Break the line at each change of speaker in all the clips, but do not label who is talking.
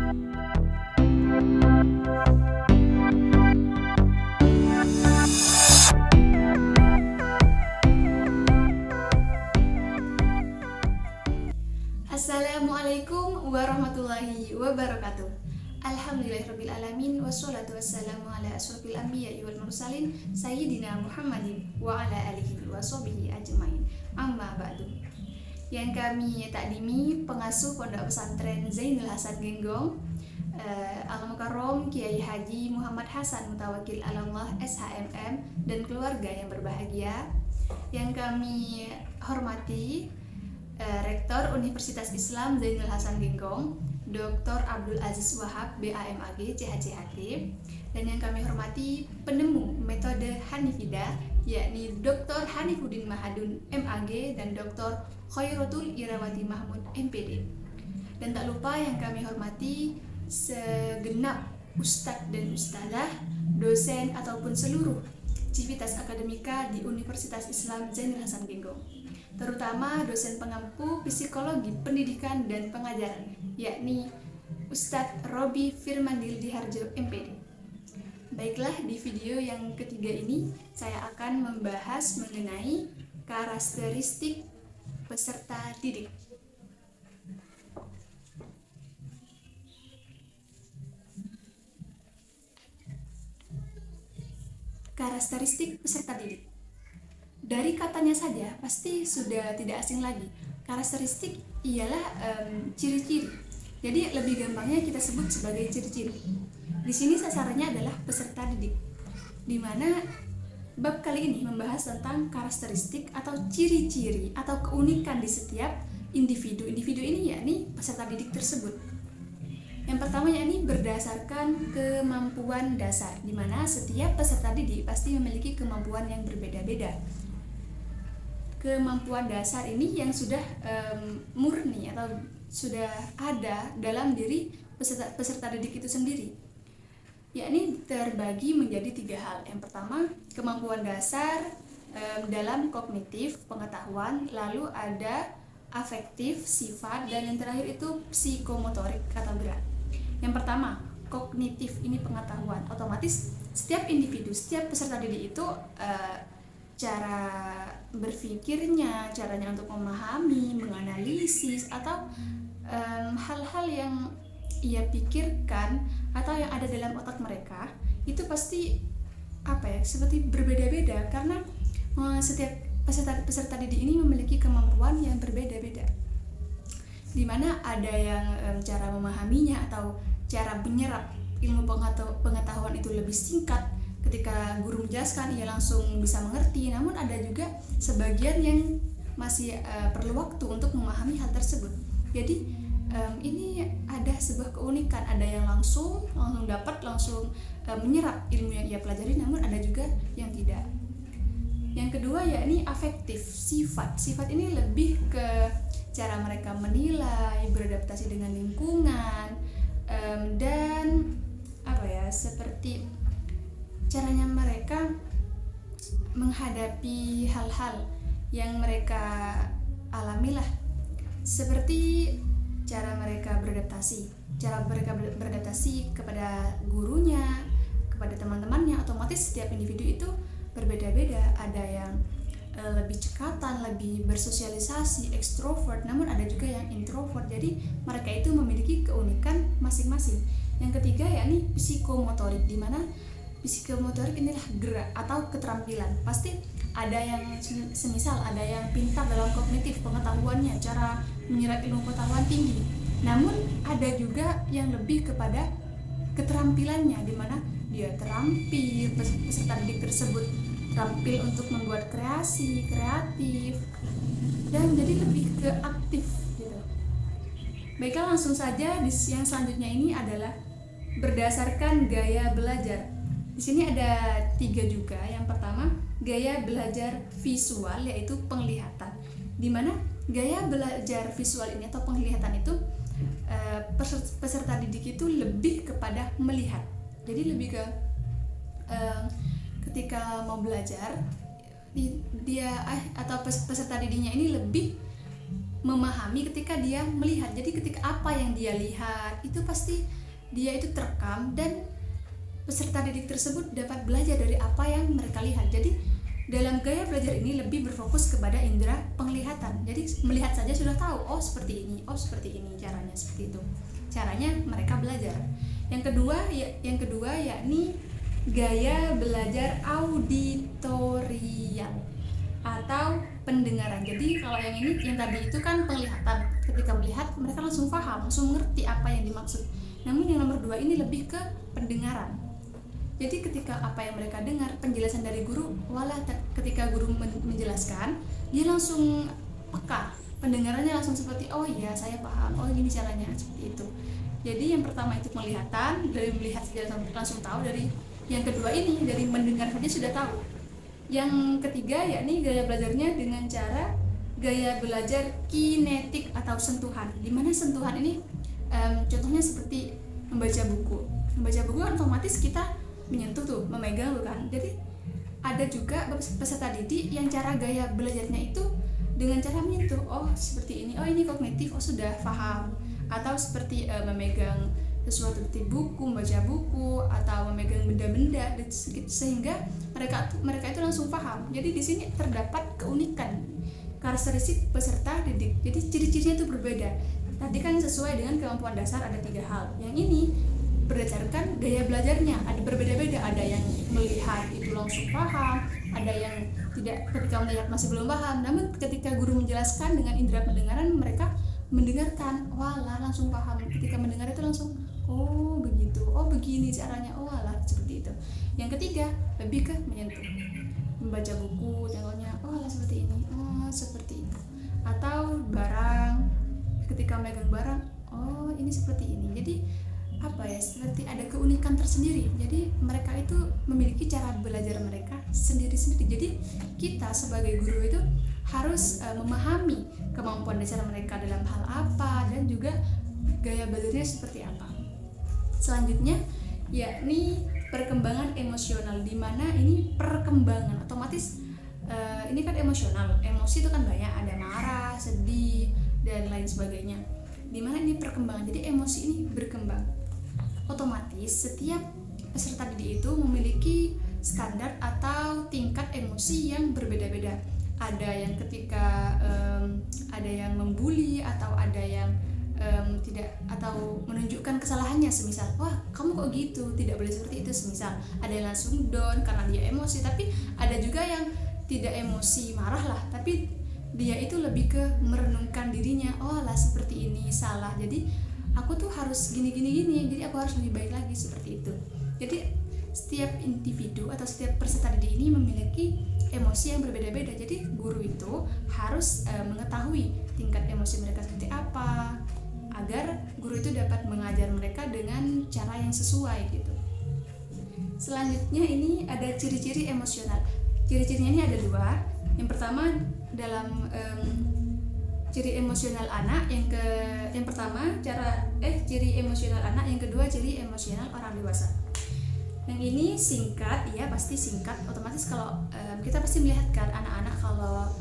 Assalamualaikum warahmatullahi wabarakatuh. Alhamdulillahirrabbilalamin. Wassalatu wassalamu ala asrofil anbiya'i wal mursalin Sayyidina Muhammadin wa ala alihi wa sahbihi ajmain. Amma ba'du. Yang kami takdimi pengasuh Pondok Pesantren Zainul Hasan Genggong, Al-Mukarrom Kiai Haji Muhammad Hasan Mutawakil Alallah SHMM dan keluarga yang berbahagia. Yang kami hormati Rektor Universitas Islam Zainul Hasan Genggong, Dr. Abdul Aziz Wahab BAMAG CHCHT, dan yang kami hormati penemu metode Hanifida, yakni Dr. Hanifuddin Mahadun MAG dan Dr. Khairatul Irawati Mahmud MPD. Dan tak lupa yang kami hormati segenap ustadz dan ustazah, dosen ataupun seluruh civitas akademika di Universitas Islam Zainul Hasan Genggong, terutama dosen pengampu psikologi pendidikan dan pengajaran, yakni Ustadz Robi Firmandil Diharjo MPD. Baiklah, di video yang ketiga ini saya akan membahas mengenai karakteristik peserta didik. Karakteristik peserta didik. Dari katanya saja pasti sudah tidak asing lagi. Karakteristik ialah ciri-ciri. Jadi lebih gampangnya kita sebut sebagai ciri-ciri. Di sini sasarannya adalah peserta didik, di mana bab kali ini membahas tentang karakteristik atau ciri-ciri atau keunikan di setiap individu. Individu ini yakni peserta didik tersebut. Yang pertama yakni berdasarkan kemampuan dasar, di mana setiap peserta didik pasti memiliki kemampuan yang berbeda-beda. Kemampuan dasar ini yang sudah murni atau sudah ada dalam diri peserta didik itu sendiri, yakni terbagi menjadi 3 hal. Yang pertama, kemampuan dasar dalam kognitif pengetahuan, lalu ada afektif sifat, dan yang terakhir itu psikomotorik atau gerak. Yang pertama, kognitif ini pengetahuan. Otomatis setiap individu, setiap peserta didik itu cara berpikirnya, caranya untuk memahami, menganalisis, atau hal-hal yang ia pikirkan atau yang ada dalam otak mereka itu pasti seperti berbeda-beda, karena setiap peserta didik ini memiliki kemampuan yang berbeda-beda, di mana ada yang cara memahaminya atau cara menyerap ilmu pengetahuan itu lebih singkat. Ketika guru menjelaskan ia langsung bisa mengerti, namun ada juga sebagian yang masih perlu waktu untuk memahami hal tersebut. Jadi ini ada sebuah keunikan, ada yang langsung dapat langsung menyerap ilmu yang ia pelajari, namun ada juga yang tidak. Yang kedua yakni afektif sifat. Sifat ini lebih ke cara mereka menilai, beradaptasi dengan lingkungan, dan seperti caranya mereka menghadapi hal-hal yang mereka alamilah, seperti cara mereka beradaptasi kepada gurunya, kepada teman-temannya. Otomatis setiap individu itu berbeda-beda, ada yang lebih cekatan, lebih bersosialisasi, ekstrovert, namun ada juga yang introvert. Jadi mereka itu memiliki keunikan masing-masing. Yang ketiga yakni psikomotorik, di mana psikomotorik inilah gerak atau keterampilan. Pasti ada yang semisal ada yang pintar dalam kognitif pengetahuannya, cara menyerap ilmu pengetahuan tinggi, namun ada juga yang lebih kepada keterampilannya, di mana dia terampil, peserta didik tersebut terampil untuk membuat kreasi, kreatif, dan jadi lebih ke aktif gitu. Baiklah, langsung saja yang selanjutnya ini adalah berdasarkan gaya belajar. Di sini ada 3 juga. Yang pertama, gaya belajar visual, yaitu penglihatan, di mana gaya belajar visual ini atau penglihatan itu peserta didik itu lebih kepada melihat. Jadi lebih ke ketika mau belajar, dia atau peserta didiknya ini lebih memahami ketika dia melihat. Jadi ketika apa yang dia lihat itu pasti dia itu terekam, dan peserta didik tersebut dapat belajar dari apa yang mereka lihat. Jadi dalam gaya belajar ini lebih berfokus kepada indera penglihatan. Jadi melihat saja sudah tahu, oh seperti ini, oh seperti ini caranya, seperti itu caranya mereka belajar. Yang kedua yakni gaya belajar auditorial atau pendengaran. Jadi kalau yang ini, yang tadi itu kan penglihatan, ketika melihat mereka langsung paham, langsung ngerti apa yang dimaksud. Namun yang nomor 2 ini lebih ke pendengaran. Jadi ketika apa yang mereka dengar, penjelasan dari guru, ketika guru menjelaskan, dia langsung peka, pendengarannya langsung seperti, oh iya saya paham, oh ini caranya, seperti itu. Jadi yang pertama itu penglihatan, dari melihat saja langsung tahu. Dari yang kedua ini, dari mendengar saja sudah tahu. Yang ketiga yakni gaya belajarnya dengan cara gaya belajar kinetik atau sentuhan. Dimana sentuhan ini contohnya seperti membaca buku. Membaca buku otomatis kita menyentuh tuh, memegang bukan. Jadi ada juga peserta didik yang cara gaya belajarnya itu dengan cara menyentuh, oh seperti ini, oh ini kognitif, oh sudah paham. Atau seperti memegang sesuatu seperti buku, membaca buku, atau memegang benda-benda, sehingga mereka itu langsung paham. Jadi di sini terdapat keunikan karakteristik peserta didik. Jadi ciri-cirinya itu berbeda. Tadi kan sesuai dengan kemampuan dasar ada 3 hal. Yang ini berdasarkan gaya belajarnya ada berbeda-beda. Ada yang melihat itu langsung paham, ada yang tidak, ketika melihat masih belum paham. Namun ketika guru menjelaskan dengan indera pendengaran, mereka mendengarkan, walah langsung paham. Ketika mendengar itu langsung, oh begitu, oh begini caranya, oh walah seperti itu. Yang ketiga lebih ke menyentuh, membaca buku contohnya, oh walah seperti ini, oh seperti itu. Atau barang, ketika megang barang, oh ini seperti ini. Jadi apa ya, seperti ada keunikan tersendiri. Jadi mereka itu memiliki cara belajar mereka sendiri-sendiri. Jadi kita sebagai guru itu harus memahami kemampuan dasar mereka dalam hal apa, dan juga gaya belajarnya seperti apa. Selanjutnya yakni perkembangan emosional, di mana ini perkembangan otomatis ini kan emosional, emosi itu kan banyak, ada marah, sedih, dan lain sebagainya. Di mana ini perkembangan, jadi emosi ini berkembang. Otomatis setiap peserta didik itu memiliki standar atau tingkat emosi yang berbeda-beda. Ada yang ketika ada yang membuli, atau ada yang tidak, atau menunjukkan kesalahannya, semisal wah kamu kok gitu, tidak boleh seperti itu, semisal. Ada yang langsung down karena dia emosi. Tapi ada juga yang tidak emosi, marah lah, tapi dia itu lebih ke merenungkan dirinya, oh lah seperti ini salah, jadi aku tuh harus gini, jadi aku harus lebih baik lagi, seperti itu. Jadi setiap individu atau setiap peserta didik ini memiliki emosi yang berbeda-beda. Jadi guru itu harus mengetahui tingkat emosi mereka seperti apa, agar guru itu dapat mengajar mereka dengan cara yang sesuai gitu. Selanjutnya ini ada ciri-ciri emosional. Ciri-cirinya ini ada 2. Yang pertama dalam ciri emosional anak, yang pertama ciri emosional anak, yang kedua ciri emosional orang dewasa. Yang ini singkat, ya pasti singkat. Otomatis kalau kita pasti melihat kan anak-anak kalau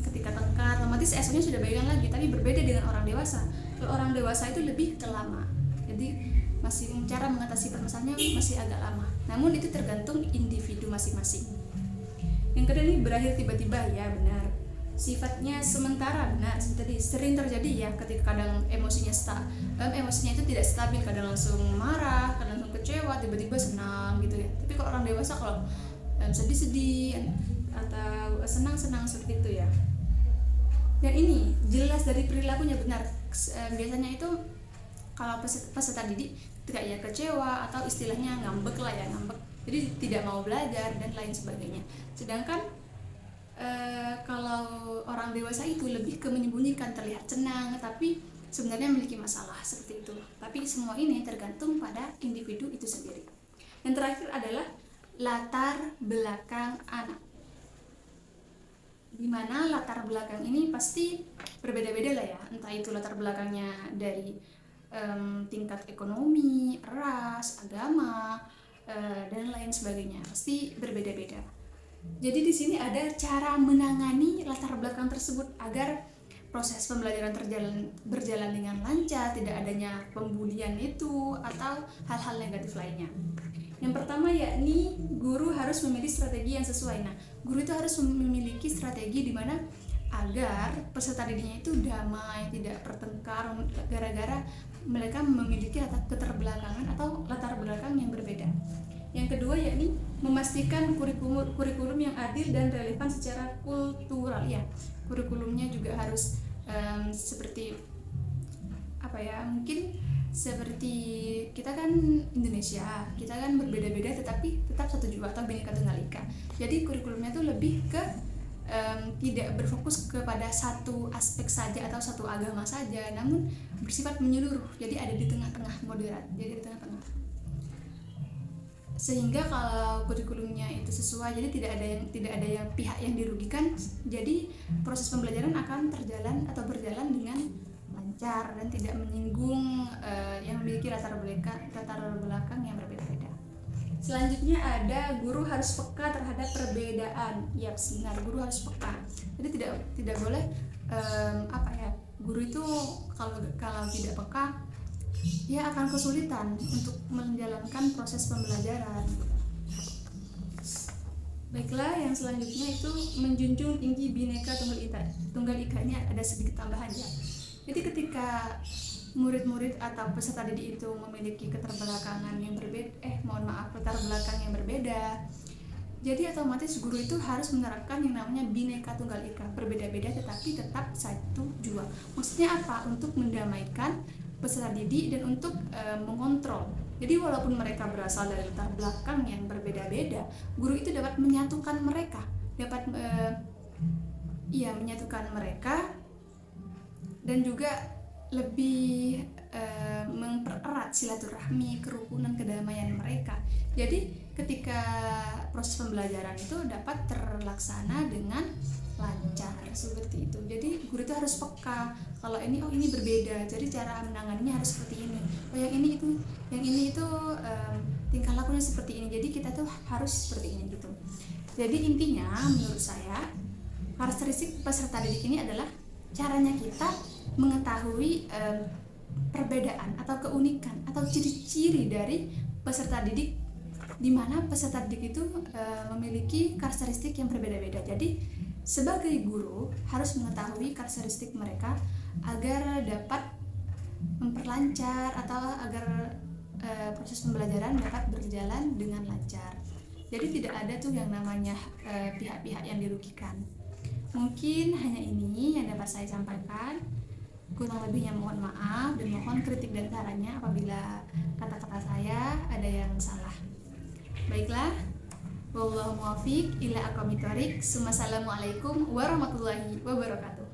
ketika tengkar, otomatis SO-nya sudah bagian lagi, tapi berbeda dengan orang dewasa. Kalau orang dewasa itu lebih lama, jadi masih cara mengatasi permasalahannya masih agak lama. Namun itu tergantung individu masing-masing. Yang kedua ini berakhir tiba-tiba, ya benar. Sifatnya sementara, benar. Tadi sering terjadi ya, ketika kadang emosinya itu tidak stabil, kadang langsung marah, kadang langsung kecewa, tiba-tiba senang gitu ya. Tapi kalau orang dewasa kalau sedih-sedih atau senang-senang seperti itu ya. Dan ini jelas dari perilakunya, benar. Biasanya itu kalau peserta didik ketika ia kecewa atau istilahnya ngambek lah ya, ngambek, jadi tidak mau belajar dan lain sebagainya. Sedangkan kalau orang dewasa itu lebih ke menyembunyikan, terlihat senang tapi sebenarnya memiliki masalah, seperti itu. Tapi semua ini tergantung pada individu itu sendiri. Yang terakhir adalah latar belakang anak, dimana latar belakang ini pasti berbeda-beda lah ya, entah itu latar belakangnya dari tingkat ekonomi, ras, agama, dan lain sebagainya, pasti berbeda-beda. Jadi di sini ada cara menangani latar belakang tersebut agar proses pembelajaran berjalan dengan lancar, tidak adanya pembulian itu atau hal-hal negatif lainnya. Yang pertama yakni guru harus memilih strategi yang sesuai. Nah, guru itu harus memiliki strategi di mana agar peserta didiknya itu damai, tidak bertengkar gara-gara mereka memiliki keterbelakangan atau latar belakang yang berbeda. Yang kedua yakni memastikan kurikulum yang adil dan relevan secara kultural. Ya, kurikulumnya juga harus seperti apa ya, mungkin seperti kita kan Indonesia, kita kan berbeda-beda tetapi tetap satu jua atau Bhinneka Tunggal Ika. Jadi kurikulumnya itu lebih ke tidak berfokus kepada satu aspek saja atau satu agama saja, namun bersifat menyeluruh. Jadi ada di tengah-tengah, moderat. Jadi di tengah-tengah. Sehingga kalau kurikulumnya itu sesuai, jadi tidak ada yang pihak yang dirugikan. Jadi proses pembelajaran akan berjalan dengan lancar dan tidak menyinggung yang memiliki latar belakang yang berbeda-beda. Selanjutnya ada guru harus peka terhadap perbedaan. Ya, benar, guru harus peka. Jadi tidak boleh guru itu kalau tidak peka, dia akan kesulitan untuk menjalankan proses pembelajaran. Baiklah, yang selanjutnya itu menjunjung tinggi Bhinneka Tunggal Ika. Ini ada sedikit tambahan ya. Jadi ketika murid-murid atau peserta didik itu memiliki latar belakang yang berbeda, jadi otomatis guru itu harus menerapkan yang namanya Bhinneka Tunggal Ika, berbeda-beda tetapi tetap satu jua. Maksudnya apa? Untuk mendamaikan peserta didik dan untuk mengontrol. Jadi walaupun mereka berasal dari latar belakang yang berbeda-beda, guru itu dapat menyatukan mereka, menyatukan mereka dan juga lebih mempererat silaturahmi, kerukunan, kedamaian mereka. Jadi ketika proses pembelajaran itu dapat terlaksana dengan lancar seperti itu. Jadi guru itu harus peka kalau ini berbeda, jadi cara menanganinya harus seperti ini. Yang ini itu tingkah lakunya seperti ini. Jadi kita tuh harus seperti ini gitu. Jadi intinya menurut saya karakteristik peserta didik ini adalah caranya kita mengetahui perbedaan atau keunikan atau ciri-ciri dari peserta didik, di mana peserta didik itu memiliki karakteristik yang berbeda-beda. Jadi sebagai guru harus mengetahui karakteristik mereka agar dapat memperlancar atau agar proses pembelajaran dapat berjalan dengan lancar. Jadi tidak ada tuh yang namanya pihak-pihak yang dirugikan. Mungkin hanya ini yang dapat saya sampaikan. Kurang lebihnya mohon maaf dan mohon kritik dan sarannya apabila kata-kata saya ada yang salah. Baiklah, wallahu muwaffiq ila aqwamit thoriq. Assalamualaikum warahmatullahi wabarakatuh.